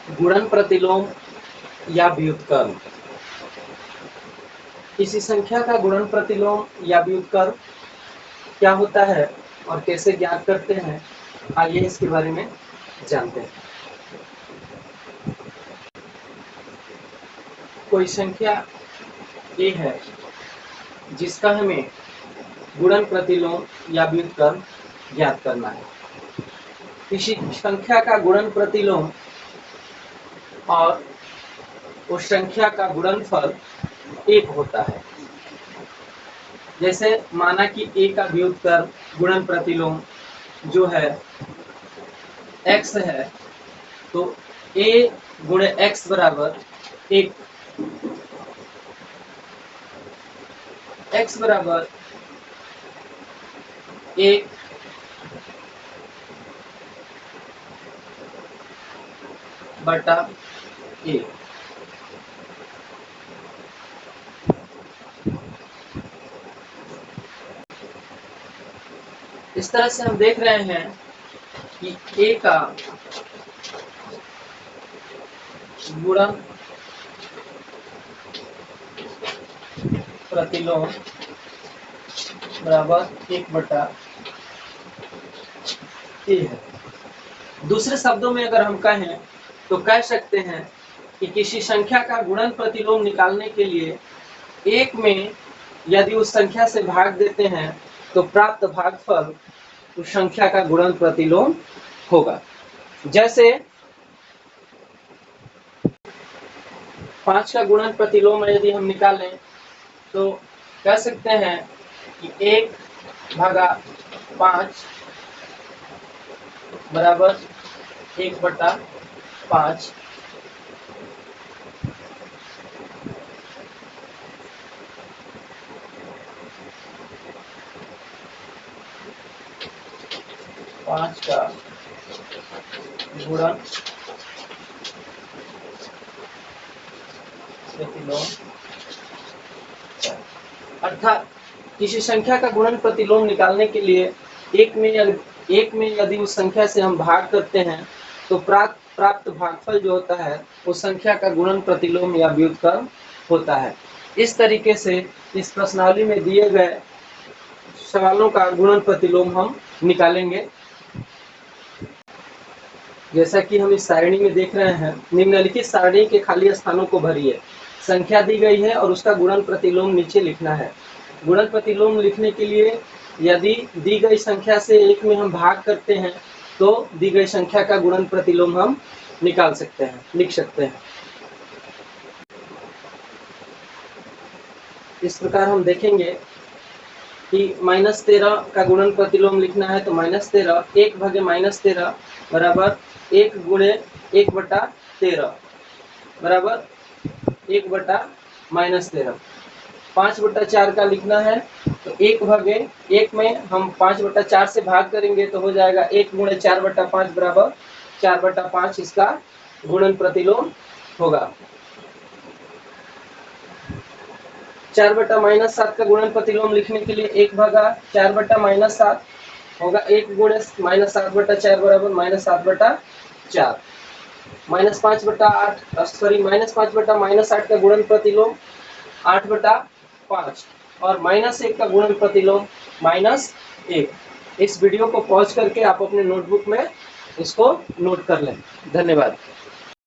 गुणन प्रतिलोम या व्युत्क्रम। किसी संख्या का गुणन प्रतिलोम या व्युत्क्रम क्या होता है और कैसे ज्ञात करते हैं, आइए इसके बारे में जानते हैं। कोई संख्या ए है जिसका हमें गुणन प्रतिलोम या व्युत्क्रम ज्ञात करना है। किसी संख्या का गुणन प्रतिलोम और उस संख्या का गुणनफल एक होता है। जैसे माना कि ए का व्युत्क्रम गुणन प्रतिलोम जो है x है, तो a गुणे x बराबर 1, x बराबर 1 बटा a। इस तरह से हम देख रहे हैं कि a का गुणन प्रतिलोम बराबर 1 बटा a है। दूसरे शब्दों में अगर हम कहें तो कह सकते हैं कि किसी संख्या का गुणन प्रतिलोम निकालने के लिए एक में यदि उस संख्या से भाग देते हैं तो प्राप्त भागफल उस संख्या का गुणन प्रतिलोम होगा। जैसे 5 का गुणन प्रतिलोम यदि हम निकालें तो कह सकते हैं कि 1 भागा 5 बराबर 1 बटा 5। पाँच का गुणन प्रतिलोम, अर्थात किसी संख्या का गुणन प्रतिलोम निकालने के लिए एक में यदि उस संख्या से हम भाग करते हैं तो प्राप्त भागफल जो होता है उस संख्या का गुणन प्रतिलोम या व्युत्क्रम होता है। इस तरीके से इस प्रश्नावली में दिए गए सवालों का गुणन प्रतिलोम हम निकालेंगे। जैसा कि हम इस सारणी में देख रहे हैं, निम्नलिखित सारणी के खाली स्थानों को भरिए। संख्या दी गई है और उसका गुणन प्रतिलोम नीचे लिखना है। गुणन प्रतिलोम लिखने के लिए यदि दी गई संख्या से एक में हम भाग करते हैं तो दी गई संख्या का गुणन प्रतिलोम हम निकाल सकते हैं, लिख सकते हैं। इस प्रकार हम देखेंगे कि -13 का गुणन प्रतिलोम लिखना है तो -13 1 भागे -13 बराबर 1 गुणे 1 बटा 13 बराबर 1 बटा -13। 5 बटा 4 का लिखना है तो 1 भागे 1 में हम 5 बटा 4 से भाग करेंगे तो हो जाएगा 1 गुणे 4 बटा 5 बराबर 4 बटा 5 इसका गुणन प्रतिलोम होगा। 4 बटा -7 का गुणन प्रतिलोम लिखने के लिए 1 भागा 4 बटा -7 होगा 1 गुणे -7 बटा 4 बराबर -7 बटा 4। -5 बटा 8 सॉरी -5 बटा -8 का गुणन प्रतिलोम 8 बटा 5 और -1 का गुणन प्रतिलोम -1। इस वीडियो को पॉज करके आप अपने नोटबुक में इसको नोट कर लें। धन्यवाद।